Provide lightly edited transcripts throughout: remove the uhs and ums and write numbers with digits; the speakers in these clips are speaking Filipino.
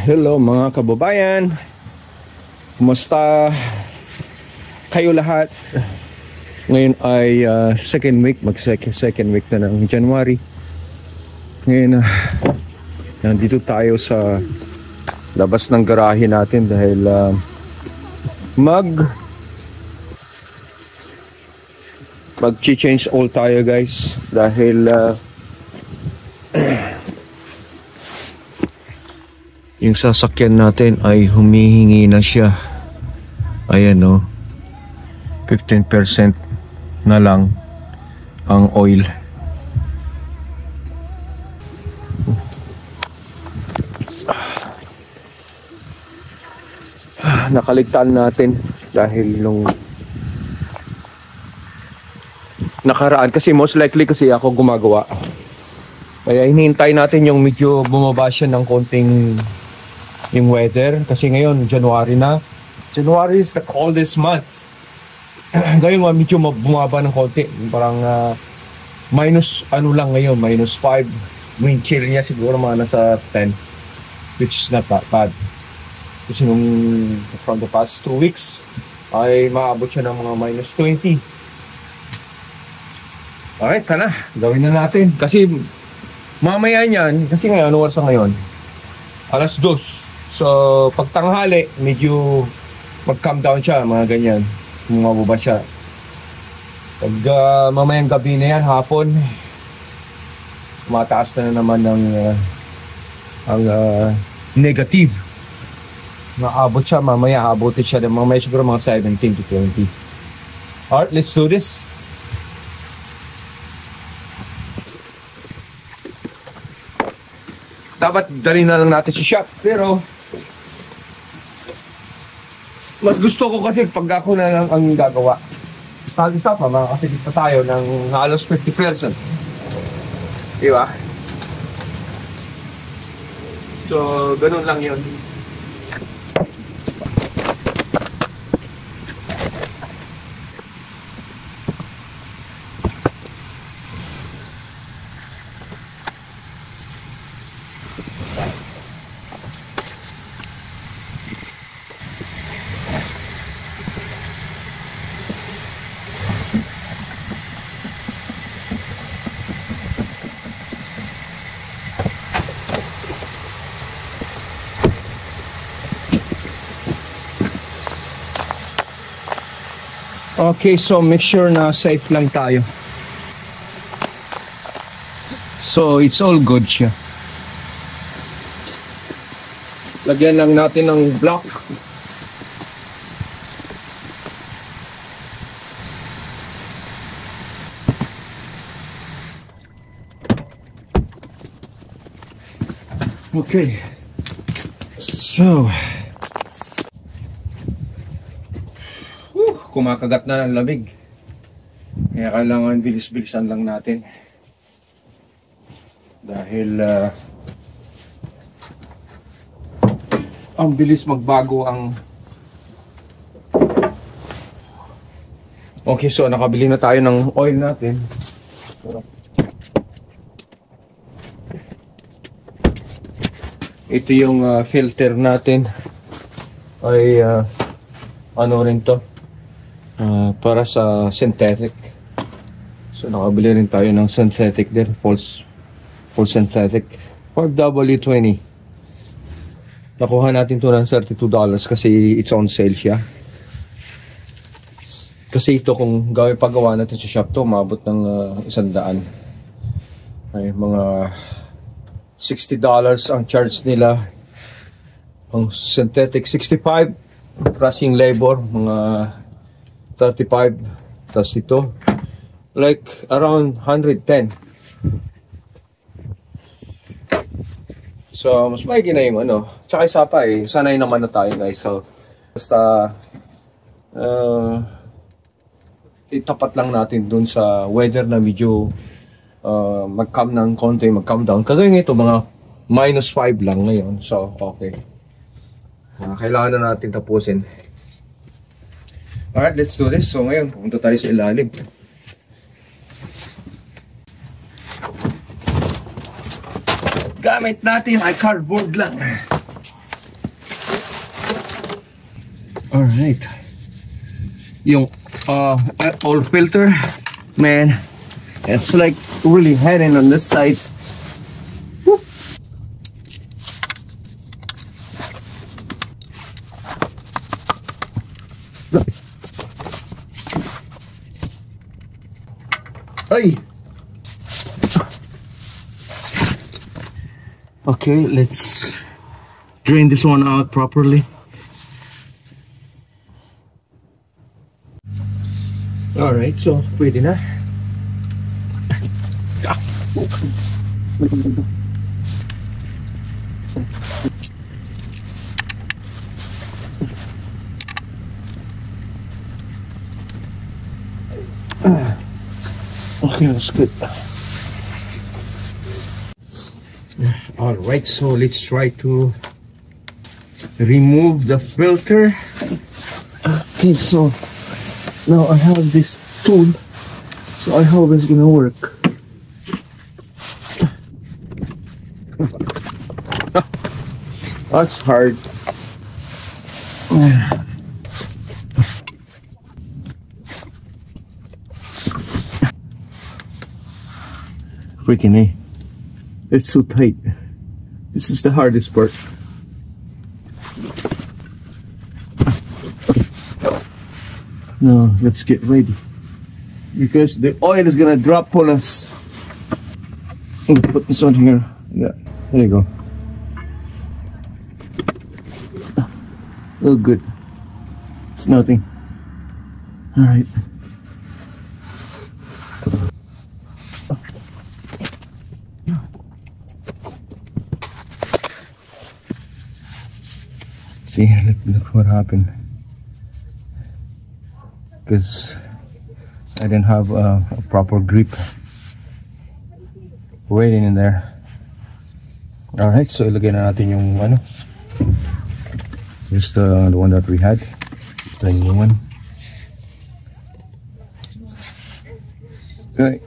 Hello mga kababayan, kumusta kayo lahat? Ngayon ay second week, second week na ng January. Ngayon nandito tayo sa labas ng garahe natin dahil mag-change oil tayo guys, dahil yung sasakyan natin ay humihingi na siya. Ayan o, 15% na lang ang oil. Nakaligtaan natin dahil nung nakaraan, kasi most likely kasi ako gumagawa, kaya hinihintay natin yung medyo bumaba siya ng konting yung weather, kasi ngayon January na. January is the coldest month. Ngayon medyo bumaba ng konti, parang minus ano lang ngayon, minus 5. Wind chill niya siguro mga nasa 10, which is not that bad. Kasi nung from the past 2 weeks ay maabot siya ng mga minus 20. Alright, tara, gawin na natin. Kasi mamaya niyan, kasi ngayon, ano oras ngayon? 2:00. So, pagtanghali, medyo mag-calm down siya, mga ganyan. Bumababa siya. Pag mamayang gabi na yan, hapon, mataas na naman ang negative. Maabot siya, mamaya abutin siya. Mamaya siguro mga 17 to 20. Alright, let's do this. Dapat dali na lang natin sa shop, pero mas gusto ko kasi pag ako na lang ang gagawa. Isa pa, makakasagit pa tayo ng halos 50%. Diba? So, ganun lang yun. Okay, so make sure na safe lang tayo. So, it's all good siya. Lagyan lang natin ng block. Okay. So, kumakagat na ng lamig, kaya kailangan bilis-bilisan lang natin dahil ang bilis magbago ang... Okay, so nakabili na tayo ng oil natin. Ito yung filter natin ay ano rin to, para sa synthetic. So nakabili rin tayo ng synthetic din, full synthetic 5W20. Nakuha natin to ng $32 kasi it's on sale siya. Kasi ito kung paggawa natin sa shop to, umabot ng 100. Ay mga $60 ang charge nila. Ang synthetic 65, crushing labor mga 35, tas ito like around 110. So mas maigi na yung ano, tsaka isa pa sanay naman na tayo guys. So basta itapat lang natin dun sa weather na medyo mag-calm ng konti, mag-calm down. Kagaya ito mga minus 5 lang ngayon, so okay. Kailangan na natin tapusin. Alright, let's do this. So ngayon, pupunta tayo sa ilalim. Gamit natin ay cardboard lang. All right. Yung oil filter, man, it's like really heading on this side. Woo. Ay. Okay, let's drain this one out properly. Alright, so pwede na. Okay, that's good. Alright, so let's try to remove the filter. Okay, so now I have this tool, so I hope it's gonna work. That's hard. Freaking A. It's so tight. This is the hardest part. Now let's get ready, because the oil is gonna drop on us. I'm gonna put this on here. Yeah, there you go. Oh, good. It's nothing. All right. See, look what happened. Because I didn't have a proper grip waiting in there. Alright, so ilagay na natin yung ano. Just the one that we had. The new one. Okay.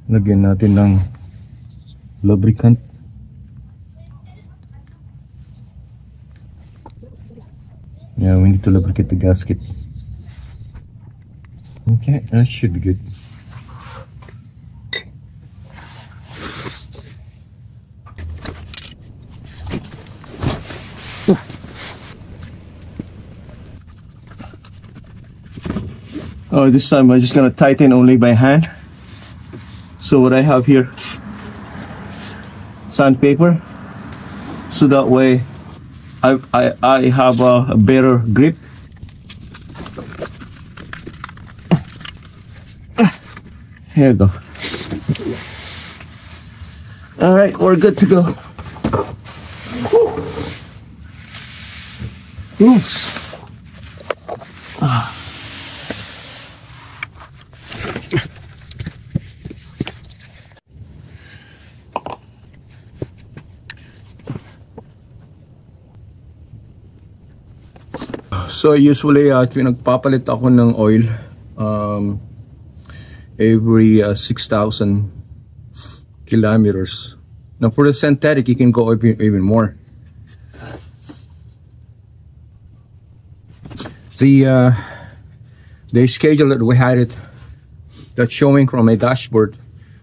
Lagyan natin ng lubricant. Yeah, we need to lubricate the gasket. Okay, that should be good. Oh, this time I'm just gonna tighten only by hand. So what I have here, sandpaper, so that way I have a better grip. Here we go. All right, we're good to go. Oops. So usually pinagpapalit ako ng oil every 6,000 kilometers. Now for the synthetic you can go even more. The schedule that we had it, that's showing from my dashboard,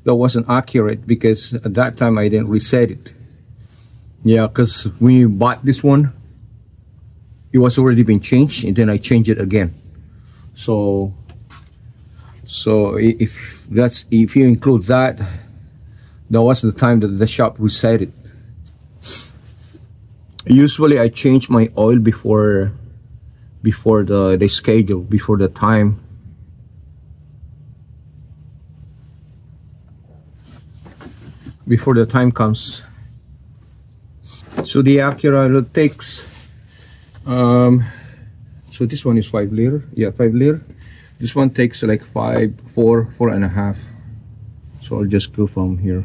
that wasn't accurate because at that time I didn't reset it. Yeah, because when you bought this one, it was already been changed, and then I changed it again. So if you include that, that was the time that the shop reset it. Usually I change my oil before the schedule, before the time. Before the time comes. So the Acura takes so this one is 5 liter. Yeah, 5 liter. This one takes like 4.5. So I'll just go from here.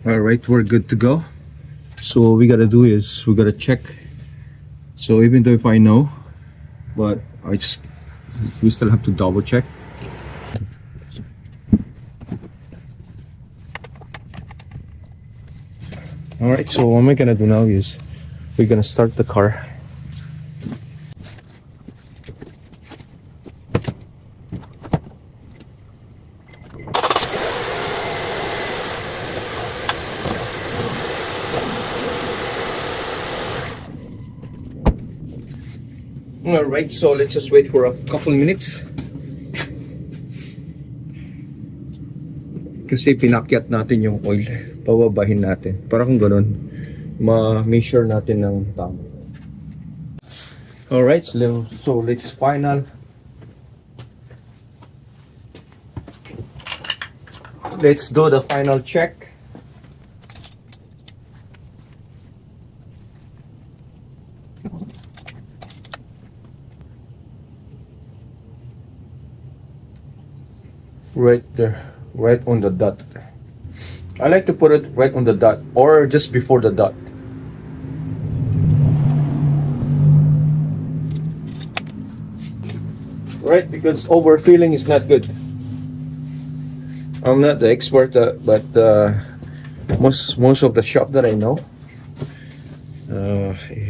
All right, we're good to go. So what we gotta do is we gotta check. So even though if I know, but we still have to double check. Alright, so what am I gonna do now is we're gonna start the car. Alright, so let's just wait for a couple minutes. Kasi pinakyat natin yung oil. Pababahin natin. Para kung ganun, ma-measure natin ng tama. Alright, so let's final. Let's do the final check. Right there, right on the dot. I like to put it right on the dot or just before the dot. Right, because overfilling is not good. I'm not the expert, but most of the shop that I know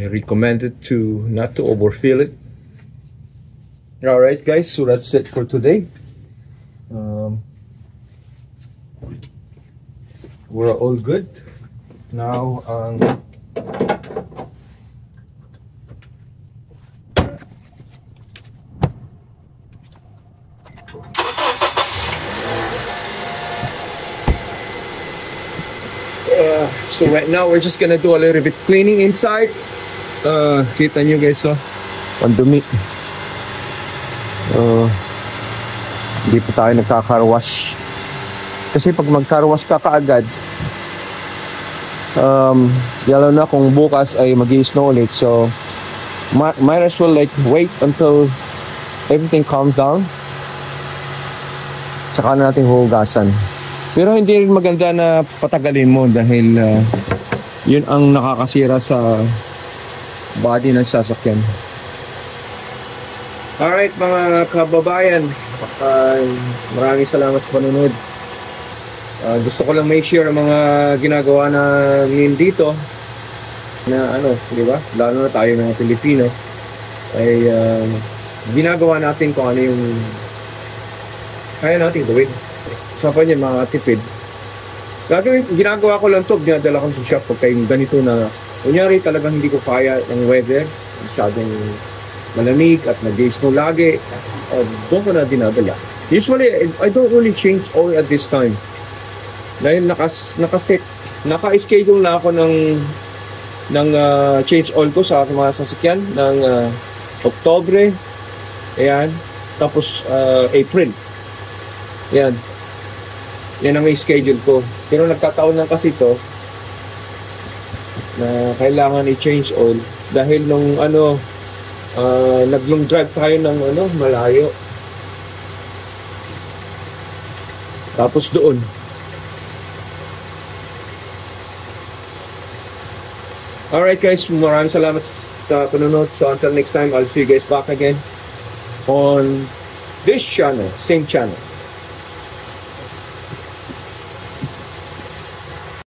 recommended to not to overfill it. All right, guys, so that's it for today. We're all good now. So right now we're just gonna do a little bit cleaning inside. Kita nyo guys, ang dumi. Hindi pa tayo nagkaka-car-wash. Kasi pag mag-car-wash ka kaagad, lalo na kung bukas ay mag-i-snow ulit, so might as well like wait until everything calms down, saka na natin hugasan. Pero hindi rin maganda na patagalin mo dahil yun ang nakakasira sa body ng sasakyan. Alright mga kababayan, maraming salamat sa panunod. Gusto ko lang may share ang mga ginagawa namin dito na di ba? Lalo na tayo mga Pilipino ay ginagawa natin kung ano yung kaya natin gawin. Usapan niya mga tipid. Ginagawa ko lang to, dinadala ko sa shop pagka yung ganito na kunyari talagang hindi ko kaya ng weather, masyadong malamig at nag-snow lagi, doon ko na dinadala. Usually, I don't really change oil at this time. Dahil naka-schedule na ako ng change oil ko sa mga sasakyan ng Oktubre, ayan, tapos April. Ayan. Yan ang schedule ko. Pero nagkataon lang kasi ito na kailangan i-change oil dahil nung nag-long drive tayo ng malayo. Tapos doon. Alright guys, maraming salamat sa panunod. So until next time, I'll see you guys back again on this channel, same channel.